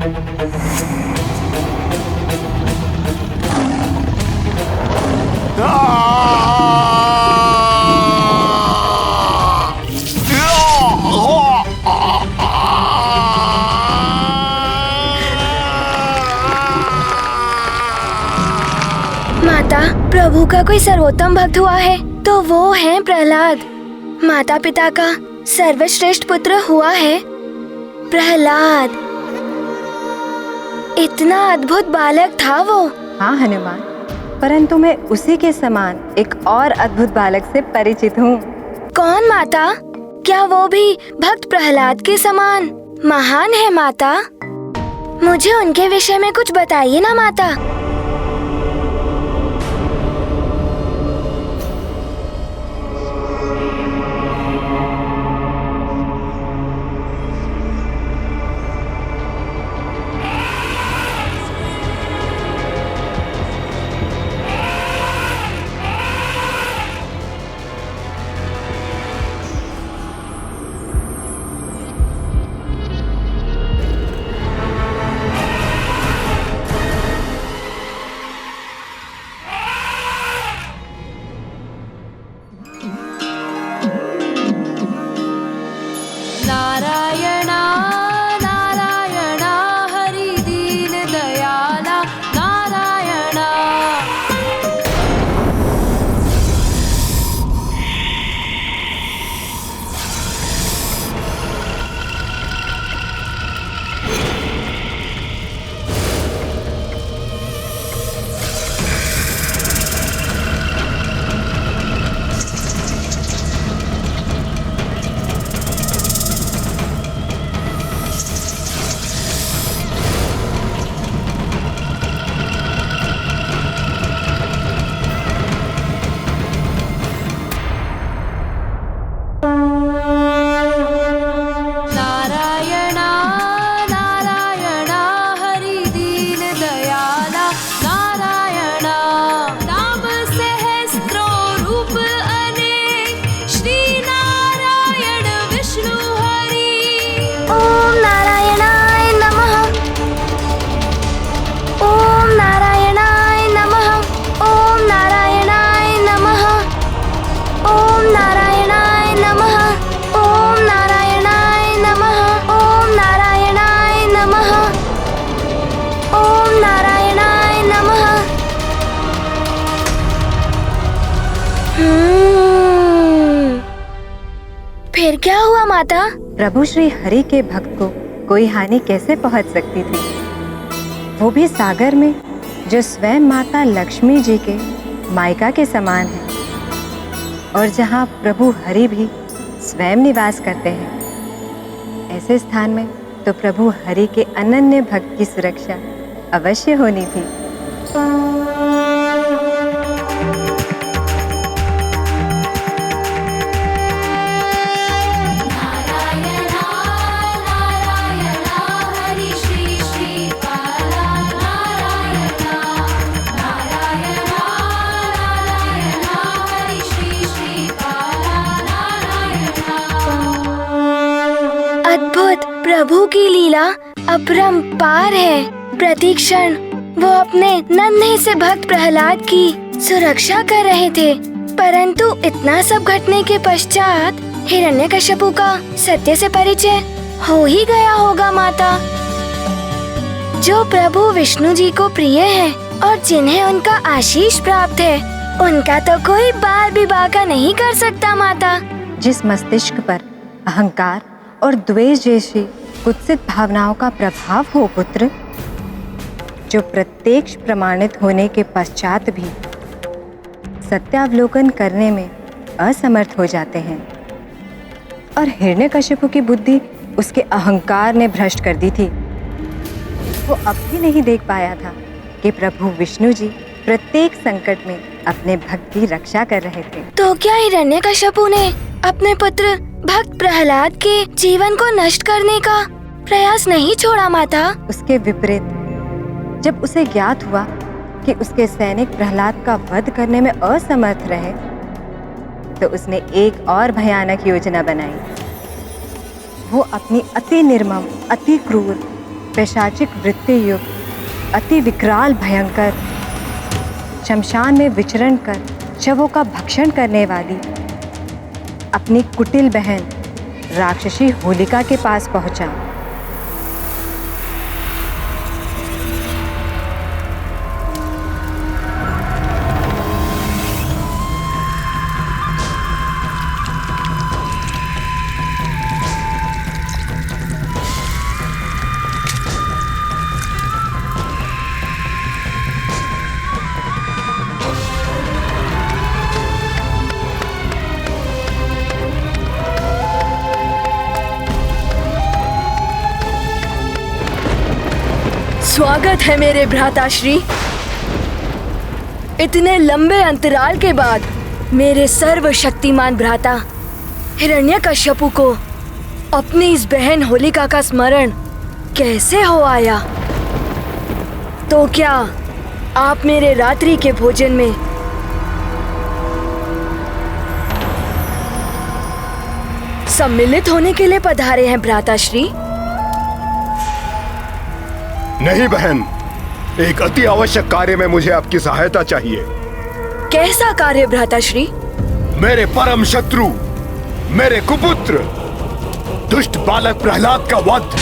माता, प्रभु का कोई सर्वोत्तम भक्त हुआ है तो वो है प्रहलाद। माता पिता का सर्वश्रेष्ठ पुत्र हुआ है प्रहलाद। इतना अद्भुत बालक था वो। हाँ हनुमान, परंतु मैं उसी के समान एक और अद्भुत बालक से परिचित हूँ। कौन माता? क्या वो भी भक्त प्रहलाद के समान महान है माता? मुझे उनके विषय में कुछ बताइए ना माता। नारायणा नारायणा हरि दीन दयाला नारायणा। नारायणा नारायणा हरि दीन दयाला नारायणा। नाम सहस्रो रूप अनेक श्री नारायण विष्णु हरि। ओम नारायणाय नमः। ओम नारायणाय नमः। ओम नारायणाय नमः। ओम नारायणाय नमः। ओम नारायणाय नमः। ओम नारायणाय नमः। ओम नारायणाय नमः। फिर क्या हुआ माता? प्रभु श्री हरि के भक्त को कोई हानि कैसे पहुंच सकती थी, वो भी सागर में जो स्वयं माता लक्ष्मी जी के मायका के समान है और जहाँ प्रभु हरि भी स्वयं निवास करते हैं। ऐसे स्थान में तो प्रभु हरि के अनन्य भक्त की सुरक्षा अवश्य होनी थी। नारायणा नारायणा हरि श्री श्रीकाला नारायणा। नारायणा नारायणा हरि श्री श्रीकाला नारायणा। अद्भुत प्रभु की लीला अपरंपार है। प्रति क्षण वो अपने नन्हे से भक्त प्रहलाद की सुरक्षा कर रहे थे, परंतु इतना सब घटने के पश्चात हिरण्यकश्यपु का सत्य से परिचय हो ही गया होगा माता। जो प्रभु विष्णु जी को प्रिय है और जिन्हें उनका आशीष प्राप्त है, उनका तो कोई बाल भी बाका नहीं कर सकता माता। जिस मस्तिष्क पर अहंकार और द्वेष जैसी कुत्सित भावनाओं का प्रभाव हो पुत्र, जो प्रत्यक्ष प्रमाणित होने के पश्चात भी सत्यावलोकन करने में असमर्थ हो जाते हैं। और हिरण्यकश्यपु की बुद्धि उसके अहंकार ने भ्रष्ट कर दी थी। वो अब भी नहीं देख पाया था कि प्रभु विष्णु जी प्रत्येक संकट में अपने भक्त की रक्षा कर रहे थे। तो क्या हिरण्यकश्यपु ने अपने पुत्र भक्त प्रहलाद के जीवन को नष्ट करने का प्रयास नहीं छोड़ा माता? उसके विपरीत जब उसे ज्ञात हुआ कि उसके सैनिक प्रहलाद का वध करने में असमर्थ रहे, तो उसने एक और भयानक योजना बनाई। वो अपनी अति निर्मम, अति क्रूर पैशाचिक वृत्ति युक्त अति विकराल भयंकर शमशान में विचरण कर शवों का भक्षण करने वाली अपनी कुटिल बहन राक्षसी होलिका के पास पहुंचा। स्वागत है मेरे भ्राताश्री। इतने लंबे अंतराल के बाद मेरे सर्वशक्तिमान भ्राता हिरण्यकश्यपु को अपनी इस बहन होलिका का स्मरण कैसे हो आया? तो क्या आप मेरे रात्रि के भोजन में सम्मिलित होने के लिए पधारे हैं भ्राताश्री? नहीं बहन, एक अति आवश्यक कार्य में मुझे आपकी सहायता चाहिए। कैसा कार्य भ्राताश्री? मेरे परम शत्रु, मेरे कुपुत्र दुष्ट बालक प्रहलाद का वध।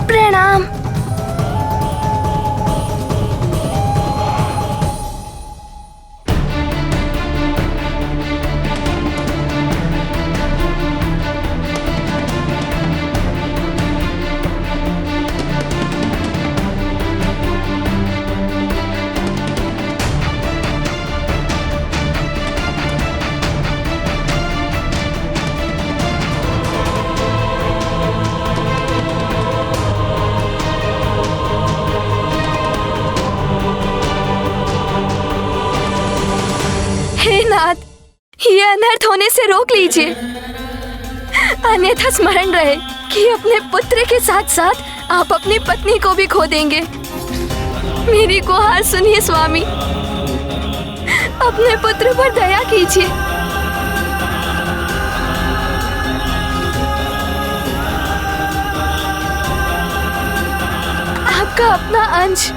प्रणाम। हे नाथ, ये अनर्थ होने से रोक लीजिए, अन्यथा स्मरण रहे कि अपने पुत्र के साथ साथ आप अपनी पत्नी को भी खो देंगे। मेरी गुहार सुनिए स्वामी, अपने पुत्र पर दया कीजिए। आपका अपना अंश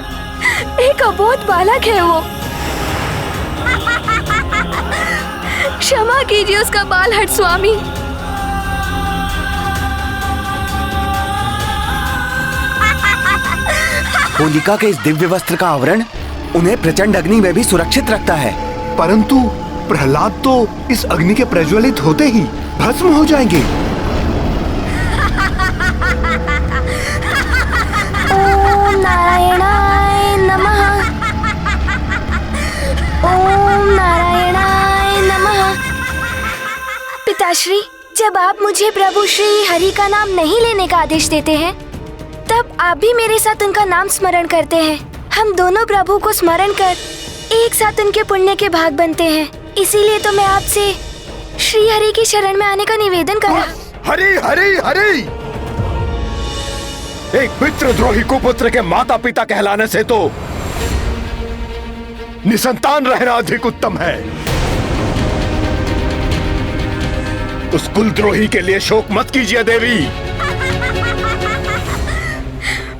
एक अबोध बालक है वो। क्षमा कीजिए उसका बाल हट स्वामी। होलिका के इस दिव्य वस्त्र का आवरण उन्हें प्रचंड अग्नि में भी सुरक्षित रखता है, परंतु प्रहलाद तो इस अग्नि के प्रज्वलित होते ही भस्म हो जाएंगे। ओम नारायणाय नमः। ओम नारायणाय नमः। पिताश्री, जब आप मुझे प्रभु श्री हरि का नाम नहीं लेने का आदेश देते हैं, तब आप भी मेरे साथ उनका नाम स्मरण करते हैं। हम दोनों प्रभु को स्मरण कर एक साथ उनके पुण्य के भाग बनते हैं। इसीलिए तो मैं आपसे श्री हरि की शरण में आने का निवेदन करा। हरि हरि हरि। एक पितृद्रोही कुपुत्र के माता पिता कहलाने से तो निसंतान रहना अधिक उत्तम है। उस कुलद्रोही के लिए शोक मत कीजिए देवी।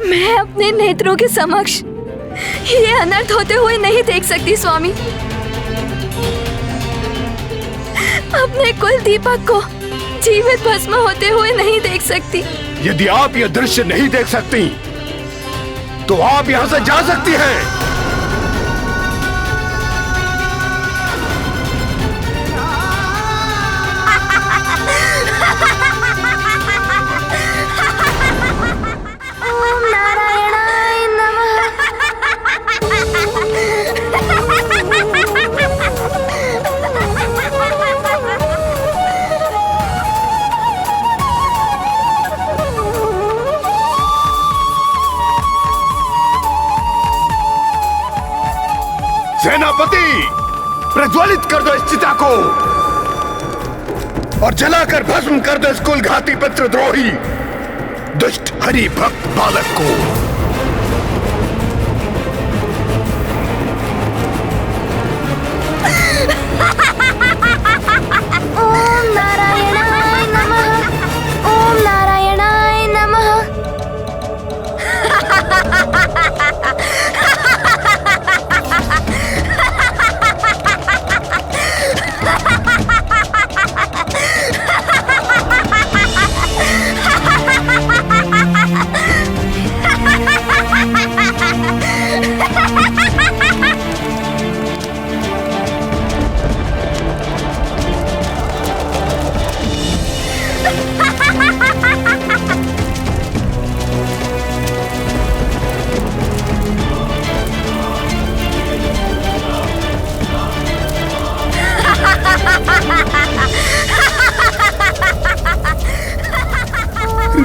मैं अपने नेत्रों के समक्ष ये अनर्थ होते हुए नहीं देख सकती स्वामी। अपने कुल दीपक को जीवित भस्म होते हुए नहीं देख सकती। यदि आप यह दृश्य नहीं देख सकती, तो आप यहाँ से जा सकती हैं। प्रज्वलित कर दो इस चिता को और जलाकर भस्म कर दो इस कुलघाती पितृद्रोही दुष्ट हरि भक्त बालक को। ओम नारायणाय नमः। ओम नारायणाय नमः।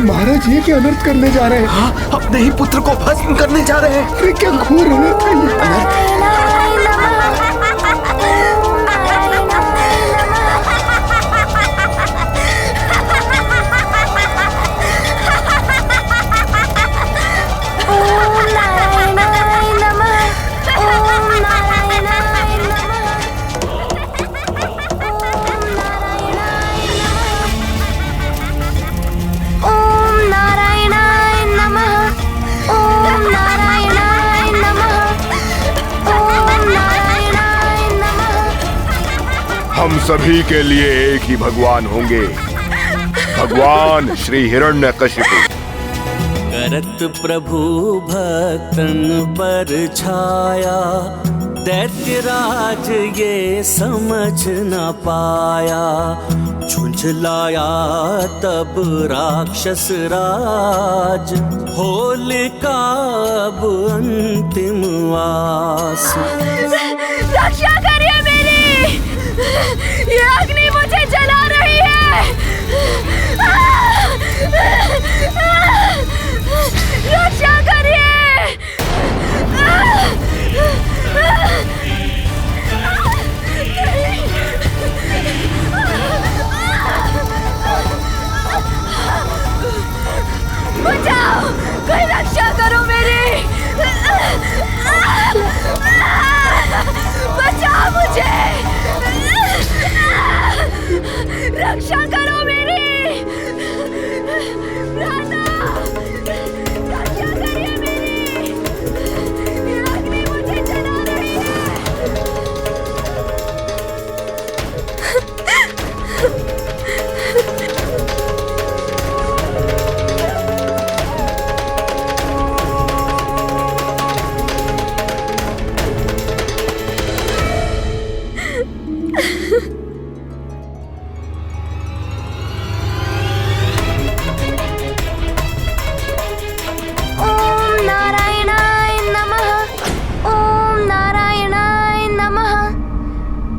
महाराज ये क्या अनर्थ करने जा रहे हैं? हाँ, अपने ही पुत्र को भस्म करने जा रहे हैं। अरे क्या घोर अनर्थ है ये? नारायणाय नमः। ओम नारायणाय नमः। ओम नारायणाय नमः। ओम नारायणाय नमः। ओम नारायणाय नमः। ओम नारायणाय नमः। ओम नारायणाय नमः। हम सभी के लिए एक ही भगवान होंगे, भगवान श्री हिरण्यकशिपु। करत प्रभु भक्तन पर छाया, दैत्यराज ये समझ न पाया। झुंझलाया तब राक्षस राज, होलिका अब अंतिम आस। रक्षा करिए मेरी, ये अग्नि मुझे जला रही है। रक्षा करिए। बचाओ, कोई रक्षा करो मेरी। बचाओ मुझे, रक्षा करो मेरी। भ्राता, रक्षा करिए मेरी, ये अग्नि मुझे जला रही है। ओम नारायणाय नमः। ओम नारायणाय नमः।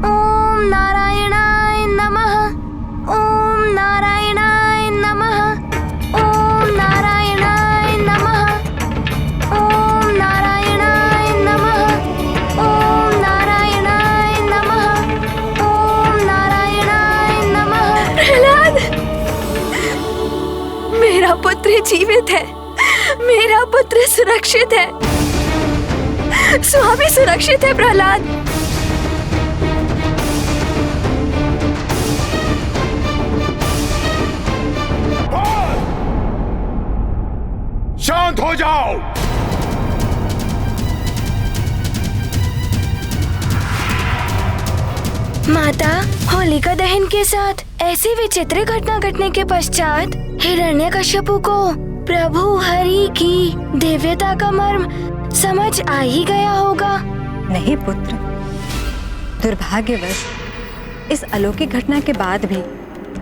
ओम नारायणाय नमः। ओम नारायणाय नमः। ओम नारायणाय नमः। ओम नारायणाय नमः। ओम नारायणाय नमः। ओम नारायणाय नमः। प्रहलाद, मेरा पुत्र जीवित है, मेरा पुत्र सुरक्षित है। स्वामी सुरक्षित है प्रहलाद। शांत हो जाओ। माता, होलिका दहन के साथ ऐसी विचित्र घटना घटने के पश्चात हिरण्यकश्यपु को प्रभु हरि की दिव्यता का मर्म समझ आ ही गया होगा। नहीं पुत्र, दुर्भाग्यवश इस अलौकिक घटना के बाद भी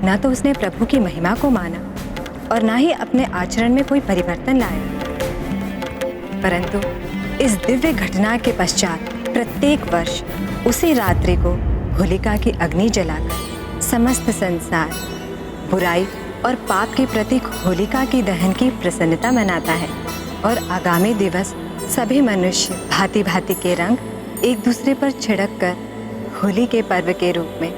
न तो उसने प्रभु की महिमा को माना और न ही अपने आचरण में कोई परिवर्तन लाया। परंतु इस दिव्य घटना के पश्चात प्रत्येक वर्ष उसी रात्रि को होलिका की अग्नि जलाकर समस्त संसार बुराई और पाप के प्रतीक होलिका की दहन की प्रसन्नता मनाता है और आगामी दिवस सभी मनुष्य भांति भांति के रंग एक दूसरे पर छिड़क कर होली के पर्व के रूप में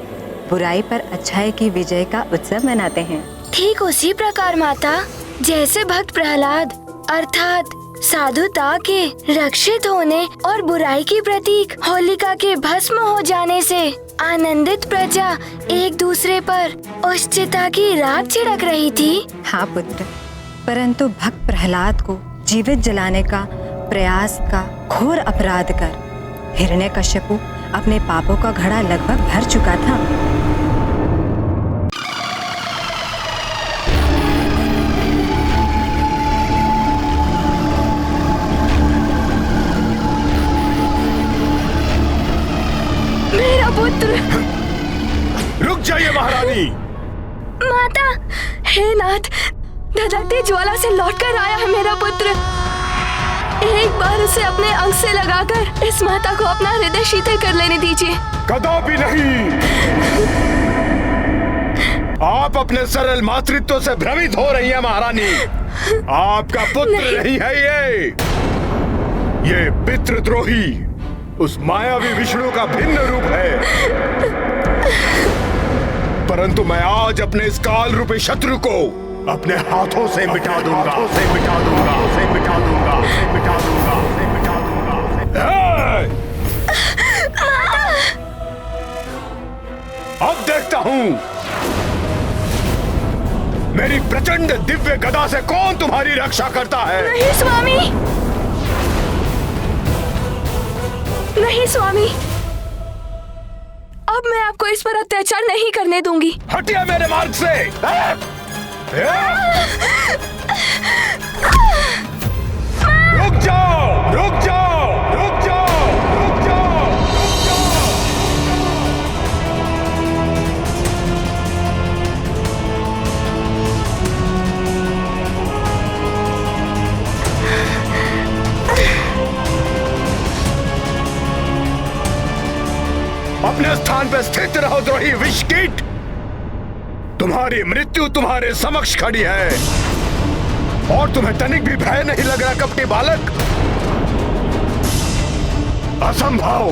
बुराई पर अच्छाई की विजय का उत्सव मनाते हैं। ठीक उसी प्रकार माता, जैसे भक्त प्रहलाद अर्थात साधुता के रक्षित होने और बुराई की प्रतीक होलिका के भस्म हो जाने से आनंदित प्रजा एक दूसरे पर उस चिता की राख छिड़क रही थी। हाँ पुत्र, परंतु भक्त प्रहलाद को जीवित जलाने का प्रयास का घोर अपराध कर हिरण्यकश्यपु अपने पापों का घड़ा लगभग भर चुका था। मेरा पुत्र! रुक जाइए महारानी। माता! हे नाथ, धधकती ज्वाला से लौटकर आया है मेरा पुत्र। एक बार उसे अपने अंग से लगाकर इस माता को अपना हृदय शीतल कर लेने दीजिए। कदापि नहीं। आप अपने सरल मातृत्व से भ्रमित हो रही हैं महारानी। आपका पुत्र नहीं है ये पितृद्रोही उस मायावी विष्णु का भिन्न रूप है। परंतु मैं आज अपने इस काल रूपी शत्रु को अपने हाथों से मिटा दूंगा, मिटा दूंगा, मिटा दूंगा, मिटा दूंगा, मिटा दूंगा। अब देखता हूँ मेरी प्रचंड दिव्य गदा से कौन तुम्हारी रक्षा करता है। नहीं स्वामी, नहीं स्वामी, अब मैं आपको इस पर अत्याचार नहीं करने दूंगी। हटिए मेरे मार्ग से। रुक जाओ, रुक जाओ, रुक जाओ, रुक जाओ, रुक जाओ। अपने स्थान पे स्थित रहो द्रोही विषकीट। तुम्हारी मृत्यु तुम्हारे समक्ष खड़ी है और तुम्हें तनिक भी भय नहीं लग रहा कपटी बालक। असंभव,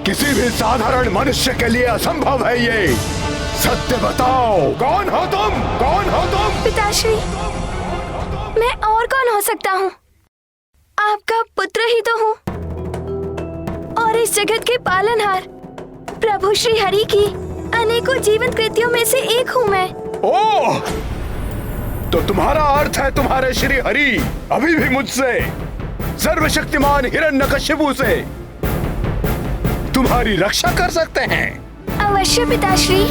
किसी भी साधारण मनुष्य के लिए असंभव है ये। सत्य बताओ, कौन हो तुम? कौन हो तुम? पिताश्री, मैं और कौन हो सकता हूँ? आपका पुत्र ही तो हूँ और इस जगत के पालनहार प्रभु श्री हरि की अनेकों जीवंत कृतियों में से एक हूँ मैं। ओह, तो तुम्हारा अर्थ है तुम्हारे श्री हरि अभी भी मुझसे, सर्वशक्तिमान हिरण्यकश्यपु से तुम्हारी रक्षा कर सकते हैं? अवश्य पिताश्री,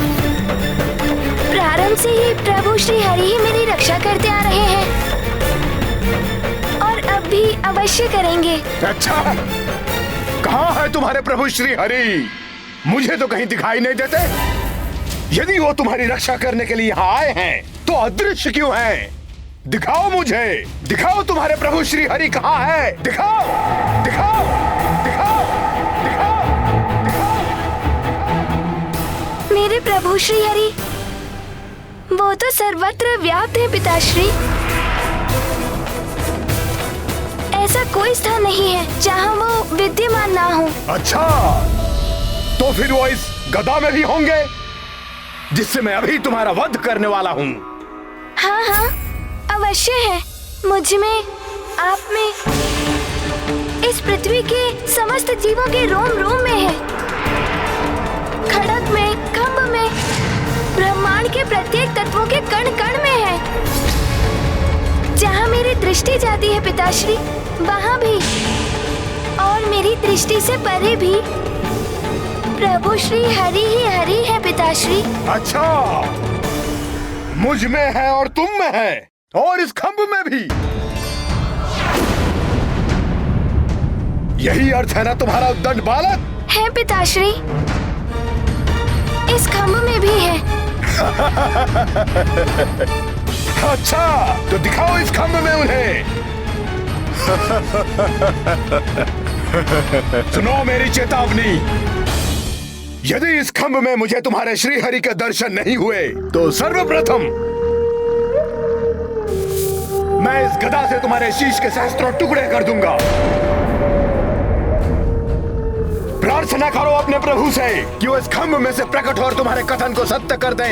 प्रारंभ से ही प्रभु श्री हरि ही मेरी रक्षा करते आ रहे हैं और अब भी अवश्य करेंगे। अच्छा, कहाँ है तुम्हारे प्रभु श्री हरि? मुझे तो कहीं दिखाई नहीं देते। यदि वो तुम्हारी रक्षा करने के लिए यहाँ आए हैं तो अदृश्य क्यों हैं? दिखाओ मुझे, दिखाओ तुम्हारे प्रभु श्री हरि कहाँ है? दिखाओ, दिखाओ, दिखाओ, दिखाओ, दिखाओ। मेरे प्रभु श्री हरि वो तो सर्वत्र व्याप्त है पिताश्री। ऐसा कोई स्थान नहीं है जहाँ वो विद्यमान ना हो। अच्छा, तो फिर वो इस गदा में भी होंगे जिससे मैं अभी तुम्हारा वध करने वाला हूँ। हाँ हाँ, अवश्य है। मुझ में, आप में, इस पृथ्वी के समस्त जीवों के रोम रोम में है। खड़क में, खम्भ में, ब्रह्मांड के प्रत्येक तत्वों के कण कण में है। जहाँ मेरी दृष्टि जाती है पिताश्री, वहाँ भी, और मेरी दृष्टि से परे भी प्रभु श्री हरि ही हरि है पिताश्री। अच्छा, मुझ में है और तुम में है और इस खंभ में भी। यही अर्थ है ना तुम्हारा उद्दंड बालक? है पिताश्री, इस खंभ में भी है। अच्छा, तो दिखाओ इस खंभ में उन्हें। सुनो मेरी चेतावनी, यदि इस खंभ में मुझे तुम्हारे श्री हरि के दर्शन नहीं हुए तो सर्वप्रथम मैं इस गदा से तुम्हारे शीश के सहस्त्रों टुकड़े कर दूंगा। प्रार्थना करो अपने प्रभु से कि वो इस खम्भ में से प्रकट हो और तुम्हारे कथन को सत्य कर दे।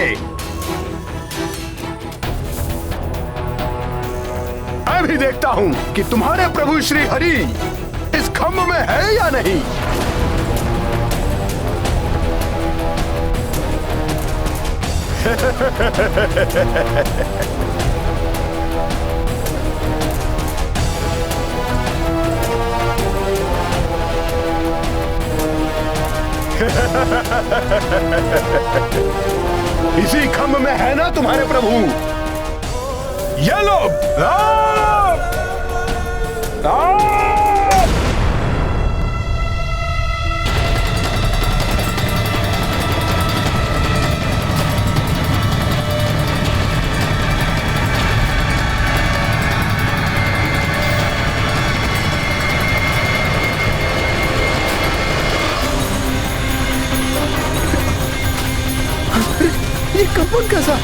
मैं भी देखता हूं कि तुम्हारे प्रभु श्री हरि इस खम्भ में है या नहीं। इसी खम्भ में है ना तुम्हारे प्रभु। ये लो। ये कौन कैसा?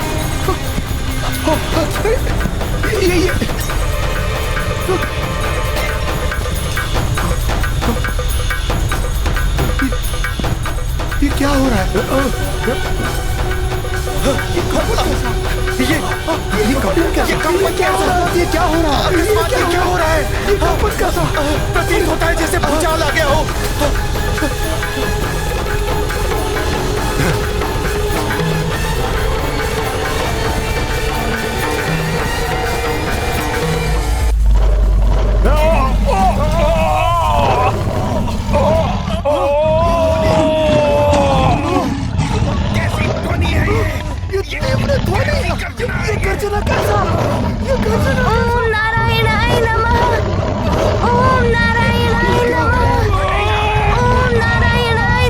ये क्या हो रहा है? ये क्या हो रहा है? ये क्या हो रहा है? ये क्या हो रहा है? ये कौन कैसा? प्रतीत होता है जैसे भूचाल आ गया हो। ओम नारायणाय नमः। ओम नारायणाय नमः। ओम नारायणाय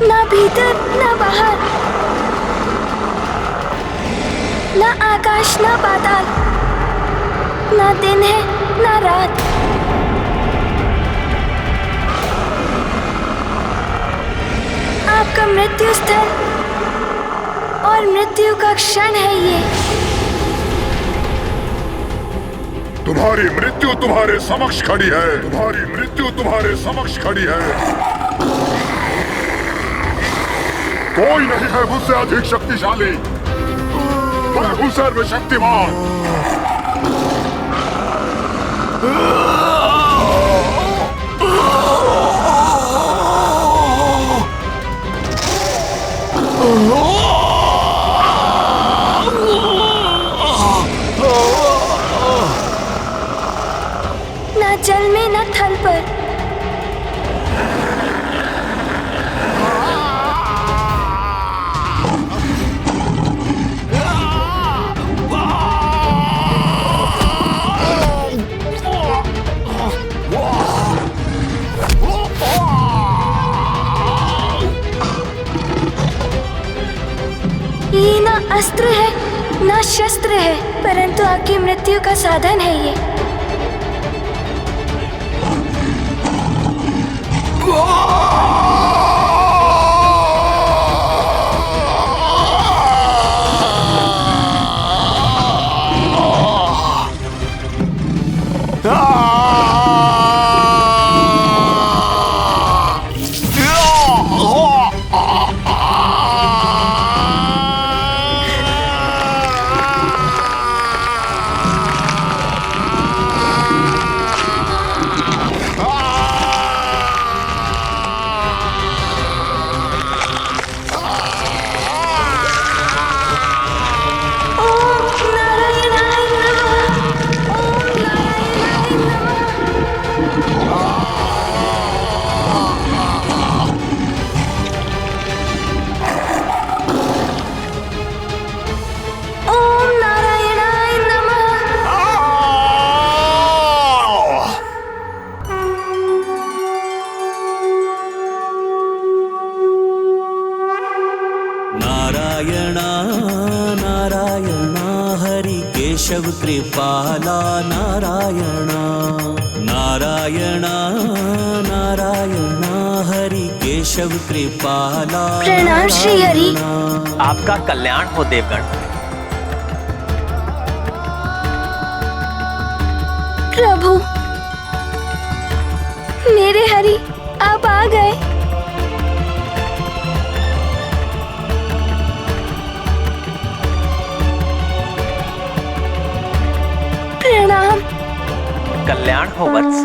ना भीतर ना बाहर, ना आकाश ना पाताल, ना दिन है ना रात। आपका मृत्यु स्थल और मृत्यु का क्षण है ये। तुम्हारी मृत्यु तुम्हारे समक्ष खड़ी है, तुम्हारी मृत्यु तुम्हारे समक्ष खड़ी है। कोई नहीं है मुझसे अधिक शक्तिशाली, मैं हूं सर्वशक्तिमान। ना जल में ना थल पर, ये ना अस्त्र है ना शस्त्र है, परंतु आपकी मृत्यु का साधन है ये। नारायणा नारायणा हरि केशव कृपाला नारायणा नारायणा नारायणा हरि केशव कृपाला। प्रणाम श्री हरि। आपका कल्याण हो देवगण। प्रभु, मेरे हरि आप आ गए। प्रणाम। कल्याण हो वत्स।